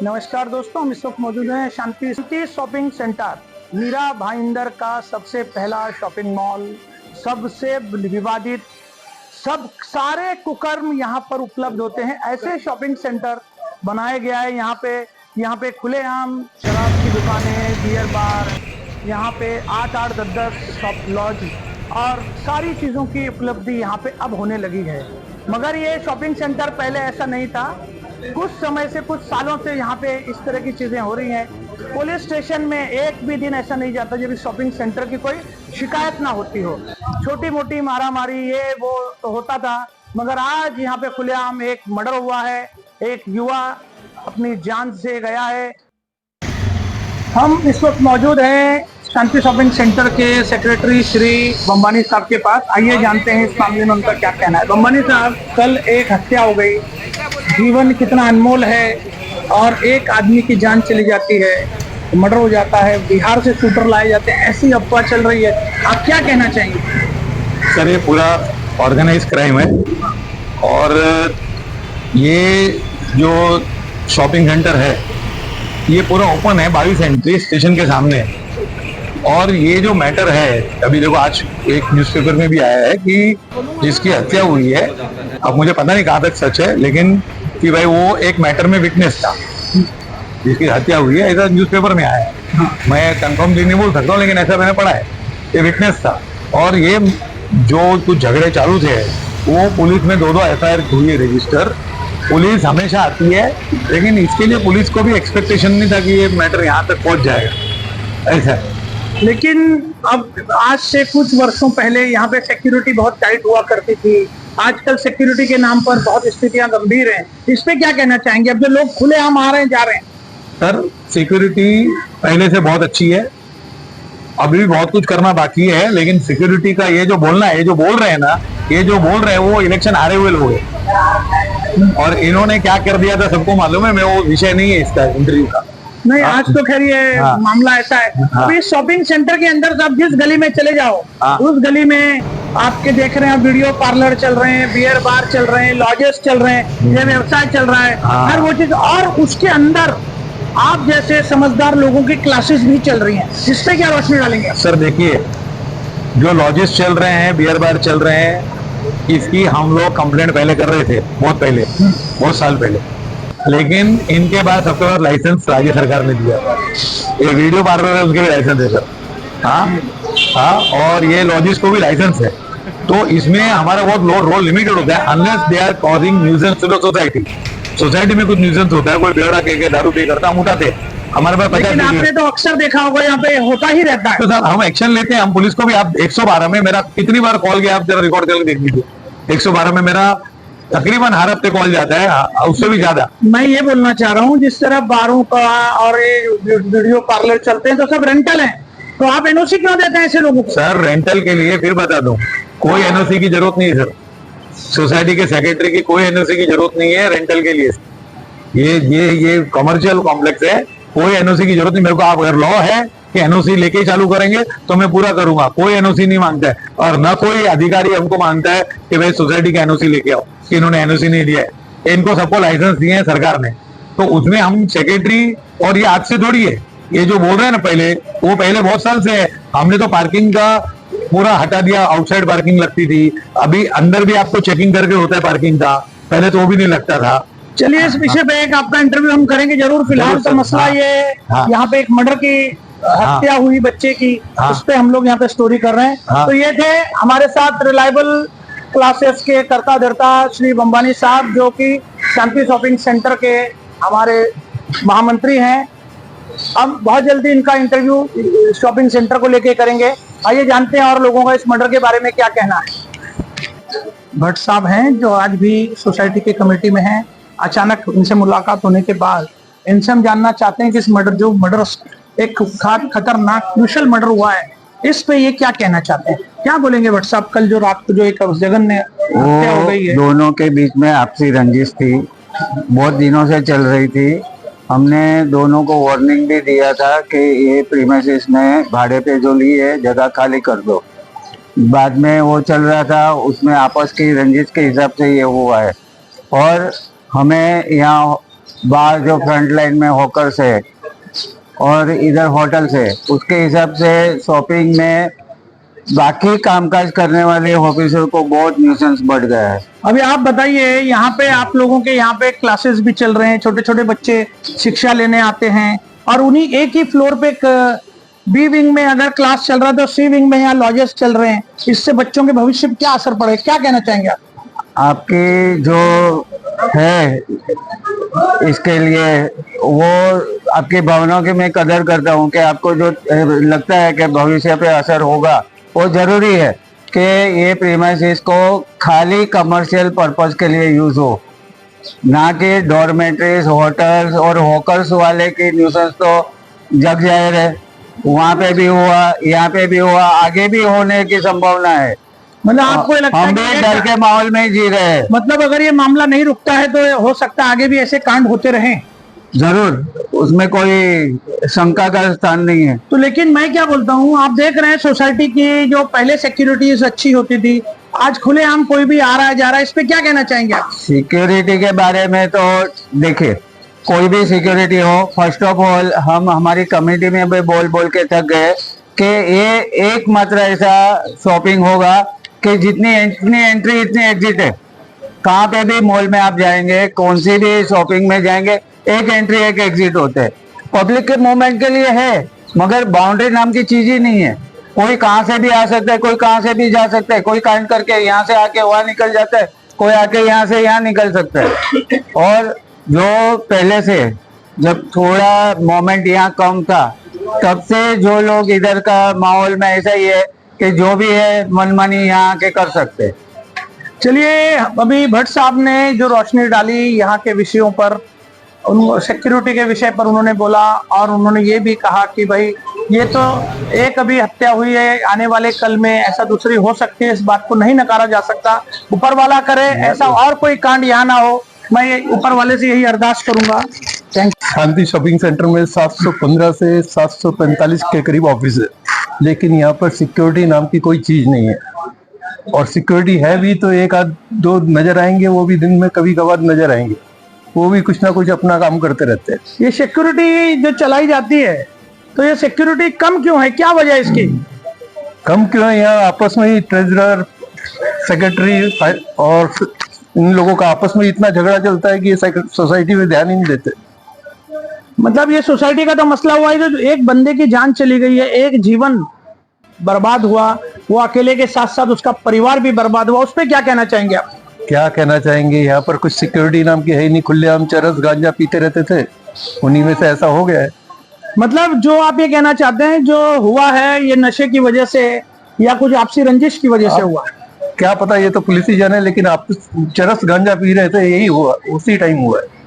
नमस्कार दोस्तों, हम इस वक्त मौजूद हैं शांति शॉपिंग सेंटर, मीरा भाईंदर का सबसे पहला शॉपिंग मॉल, सबसे विवादित, सब सारे कुकर्म यहाँ पर उपलब्ध होते हैं। ऐसे शॉपिंग सेंटर बनाया गया है। यहाँ पे खुलेआम शराब की दुकानें, बियर बार, यहाँ पे 8-8, 10-10 शॉप लॉज और सारी चीज़ों की उपलब्धि यहाँ पे अब होने लगी है। मगर ये शॉपिंग सेंटर पहले ऐसा नहीं था। कुछ समय से, कुछ सालों से यहाँ पे इस तरह की चीजें हो रही हैं। पुलिस स्टेशन में एक भी दिन ऐसा नहीं जाता जब इस शॉपिंग सेंटर की कोई शिकायत ना होती हो। छोटी मोटी मारामारी ये वो तो होता था, मगर आज यहाँ पे खुलेआम एक मर्डर हुआ है, एक युवा अपनी जान से गया है। हम इस वक्त मौजूद हैं शांति शॉपिंग सेंटर के सेक्रेटरी श्री बम्बानी साहब के पास। आइए जानते हैं इस मामले में उनका क्या कहना है। बम्बानी साहब, कल एक हत्या हो गई, जीवन कितना अनमोल है और एक आदमी की जान चली जाती है, मर्डर हो जाता है, बिहार से शूटर लाए जाते हैं, ऐसी अफवाह चल रही है, आप क्या कहना चाहेंगे? सर, ये पूरा ऑर्गेनाइज क्राइम है और ये जो शॉपिंग सेंटर है ये पूरा ओपन है 22 एंट्री स्टेशन के सामने। और ये जो मैटर है, अभी देखो आज एक न्यूज़पेपर में भी आया है कि जिसकी हत्या हुई है, अब मुझे पता नहीं कहाँ तक सच है, लेकिन कि भाई वो एक मैटर में विटनेस था जिसकी हत्या हुई है, ऐसा न्यूज़पेपर में आया है। मैं कंफर्मली नहीं बोल सकता हूँ, लेकिन ऐसा मैंने पढ़ा है, ये विटनेस था। और ये जो कुछ झगड़े चालू थे वो पुलिस में 2-2 FIR हुई है रजिस्टर। पुलिस हमेशा आती है, लेकिन इसके लिए पुलिस को भी एक्सपेक्टेशन नहीं था कि ये मैटर यहाँ तक पहुँच जाएगा, ऐसा है। लेकिन अब आज से कुछ वर्षों पहले यहाँ पे सिक्योरिटी बहुत टाइट हुआ करती थी, आजकल सिक्योरिटी के नाम पर बहुत स्थितियां गंभीर हैं। इस पे क्या कहना चाहेंगे, अब जो लोग खुलेआम आ रहे हैं, जा रहे हैं? सर, सिक्योरिटी पहले से बहुत अच्छी है, अभी भी बहुत कुछ करना बाकी है, लेकिन सिक्योरिटी का ये जो बोलना है, ये जो बोल रहे हैं ना, ये जो बोल रहे हैं वो इलेक्शन हारे हुए लोग हैं और इन्होंने क्या कर दिया था सबको मालूम है। मैं वो विषय नहीं है इसका इंटरव्यू का। नहीं, आज तो खैर ये मामला ऐसा है। अभी शॉपिंग सेंटर के अंदर से आप जिस गली में चले जाओ, उस गली में आपके देख रहे हैं वीडियो पार्लर चल रहे हैं, बियर बार चल रहे हैं, लॉजेस चल रहे हैं, ये व्यवसाय चल रहा है, हर वो चीज। और उसके अंदर आप जैसे समझदार लोगों की क्लासेस भी चल रही हैं, इस पे क्या रोशनी डालेंगे? सर देखिए, जो लॉजेस चल रहे हैं, बियर बार चल रहे हैं, इसकी हम लोग कंप्लेंट पहले कर रहे थे, बहुत पहले, बहुत साल पहले, लेकिन इनके बाद सबके बाद लाइसेंस राज्य सरकार ने दिया। ये वीडियो पार्लर है, उसके भी लाइसेंस है सर। हाँ, और ये लॉजिस को भी लाइसेंस है। तो इसमें हमारा बहुत रोल लिमिटेड होता है, unless they are causing nuisance to the society. Society में कुछ न्यूजेंस होता है, कोई बेड़ा के दारू पी करता, हम उठाते, हमारे पास 50। लेकिन आपने तो अक्सर देखा होगा यहाँ पे होता ही रहता है। तो सर हम एक्शन लेते हैं, हम पुलिस को भी। आप 112 में मेरा कितनी बार कॉल गया, आप जरा रिकॉर्ड करके देख लीजिए। 112 में मेरा तकरीबन हर हफ्ते कॉल जाता है, उससे भी ज्यादा। मैं ये बोलना चाह रहा हूँ, जिस तरह बारों का और ये वीडियो पार्लर चलते हैं तो सब रेंटल है, तो आप NOC क्यों देते हैं ऐसे लोगों को? सर रेंटल के लिए फिर बता दूं, कोई NOC की जरूरत नहीं है सर। सोसाइटी के सेक्रेटरी की कोई NOC की जरूरत नहीं है रेंटल के लिए। ये कमर्शियल कॉम्प्लेक्स है, कोई NOC की जरूरत नहीं। मेरे को आप अगर लॉ है कि NOC लेके ही चालू करेंगे तो मैं पूरा करूंगा, कोई NOC नहीं मांगता है और ना कोई अधिकारी हमको मांगता है कि भाई सोसाइटी का NOC लेके आओ, कि इन्होंने NOC नहीं दिया है। इनको सबको लाइसेंस दिए हैं सरकार ने, तो उसमें हम सेक्रेटरी, और ये आज से थोड़ी है, ये जो बोल रहे हैं ना पहले, वो पहले बहुत साल से है। हमने तो पार्किंग का पूरा हटा दिया, आउटसाइड पार्किंग लगती थी, अभी अंदर भी आपको चेकिंग करके होता है पार्किंग का, पहले तो वो भी नहीं लगता था। चलिए, इस विषय पे एक आपका इंटरव्यू हम करेंगे जरूर। फिलहाल तो मसला ये है, यहाँ पे एक मर्डर की हत्या हुई बच्चे की, उस पे हम लोग यहाँ पे स्टोरी कर रहे हैं। तो ये थे हमारे साथ रिलायबल क्लासेस के कर्ता धर्ता श्री बम्बानी साहब, जो कि शांति शॉपिंग सेंटर के हमारे महामंत्री हैं। हम बहुत जल्दी इनका इंटरव्यू शॉपिंग सेंटर को लेके करेंगे। आइए जानते हैं और लोगों का इस मर्डर के बारे में क्या कहना है। भट्ट साहब हैं जो आज भी सोसाइटी के कमेटी में हैं। अचानक इनसे मुलाकात होने के बाद इनसे हम जानना चाहते हैं कि इस मर्डर एक खतरनाक क्रूशल मर्डर हुआ है, इस पे ये क्या कहना चाहते हैं, क्या बोलेंगे भट्ट साहब? कल जो रात को जो एक जघन्य हत्या हो गई है, दोनों के बीच में आपसी रंजिश थी, बहुत दिनों से चल रही थी। हमने दोनों को वार्निंग भी दिया था कि ये प्रीमिसेस में भाड़े पे जो ली है जगह खाली कर दो। बाद में वो चल रहा था, उसमें आपस की रंजिश के हिसाब से ये हुआ है। और हमें यहाँ बाहर जो फ्रंट लाइन में हॉकर्स है और इधर होटल्स है, उसके हिसाब से शॉपिंग में बाकी कामकाज करने वाले ऑफिसर को बहुत न्यूसेंस बढ़ गया है। अभी आप बताइए, यहाँ पे आप लोगों के यहाँ पे क्लासेस भी चल रहे हैं, छोटे छोटे बच्चे शिक्षा लेने आते हैं, और उन्हीं एक ही फ्लोर पे बी विंग में अगर क्लास चल रहा है तो सी विंग में यहाँ लॉजेस चल रहे हैं। इससे बच्चों के भविष्य पे क्या असर पड़े, क्या कहना चाहेंगे आप? आपकी जो है इसके लिए वो आपकी भावनाओं की मैं कदर करता हूँ कि आपको जो लगता है कि भविष्य पे असर होगा, वो जरूरी है कि ये प्रीमाइसेस को खाली कमर्शियल पर्पस के लिए यूज हो, ना कि डॉर्मेट्रीज, होटल्स और हॉकर्स वाले की न्यूसेंस तो जग जाहिर है। वहाँ पे भी हुआ, यहाँ पे भी हुआ, आगे भी होने की संभावना है। मतलब आपको ये लगता है हम भी कि डर के माहौल में ही जी रहे हैं। मतलब अगर ये मामला नहीं रुकता है तो हो सकता है आगे भी ऐसे कांड होते रहें? जरूर, उसमें कोई शंका का स्थान नहीं है। तो लेकिन मैं क्या बोलता हूँ, आप देख रहे हैं सोसाइटी की जो पहले सिक्योरिटीज अच्छी होती थी, आज खुलेआम कोई भी आ रहा है जा रहा है, इस पे क्या कहना चाहेंगे आप? सिक्योरिटी के बारे में तो देखिए, कोई भी सिक्योरिटी हो, फर्स्ट ऑफ ऑल हम हमारी कमेटी में भी बोल बोल के थक गए कि ये एकमात्र ऐसा शॉपिंग होगा कि जितनी एंट्री इतनी एग्जिट है। कहाँ पे भी मॉल में आप जाएंगे, कौन सी भी शॉपिंग में जाएंगे, एक एंट्री एक एग्जिट होते हैं। पब्लिक के मूवमेंट के लिए है, मगर बाउंड्री नाम की चीज ही नहीं है। कोई कहाँ से भी आ सकता है, कोई कहाँ से भी जा सकता है, कोई कांड करके यहाँ से आके वहां निकल जाता है, कोई आके यहाँ से यहाँ निकल सकता है। और जो पहले से जब थोड़ा मोमेंट यहाँ कम था, तब से जो लोग इधर का माहौल में ऐसा ही है कि जो भी है मनमानी यहाँ के कर सकते हैं। चलिए, अभी भट्ट साहब ने जो रोशनी डाली यहाँ के विषयों पर, उन सिक्योरिटी के विषय पर उन्होंने बोला, और उन्होंने ये भी कहा कि भाई ये तो एक अभी हत्या हुई है, आने वाले कल में ऐसा दूसरी हो सकती है, इस बात को नहीं नकारा जा सकता। ऊपर वाला करे ऐसा और कोई कांड यहाँ ना हो, मैं ऊपर वाले से यही अरदास करूंगा। थैंक शांति शॉपिंग सेंटर में 715 से 745 के करीब ऑफिस है, लेकिन यहाँ पर सिक्योरिटी नाम की कोई चीज नहीं है। और सिक्योरिटी है भी तो एक आध दो नजर आएंगे, वो भी दिन में कभी कभार नजर आएंगे, वो भी कुछ ना कुछ अपना काम करते रहते हैं। ये सिक्योरिटी जो चलाई जाती है, तो ये सिक्योरिटी कम क्यों है, क्या वजह है इसकी? कम क्यों है? यहाँ आपस में ही ट्रेजरर, सेक्रेटरी और इन लोगों का आपस में इतना झगड़ा चलता है कि ये सोसाइटी में ध्यान ही नहीं देते। मतलब ये सोसाइटी का तो मसला हुआ है, जो एक बंदे की जान चली गई है, एक जीवन बर्बाद हुआ, वो अकेले के साथ साथ उसका परिवार भी बर्बाद हुआ, उस पर क्या कहना चाहेंगे आप? क्या कहना चाहेंगे, यहाँ पर कुछ सिक्योरिटी नाम की है ही नहीं, खुलेआम चरस गांजा पीते रहते थे, उन्हीं में से ऐसा हो गया है। मतलब जो आप ये कहना चाहते हैं जो हुआ है ये नशे की वजह से या कुछ आपसी रंजिश की वजह से हुआ? क्या पता, ये तो पुलिस ही जाने, लेकिन आप चरस गांजा पी रहे थे, यही हुआ, उसी टाइम हुआ है।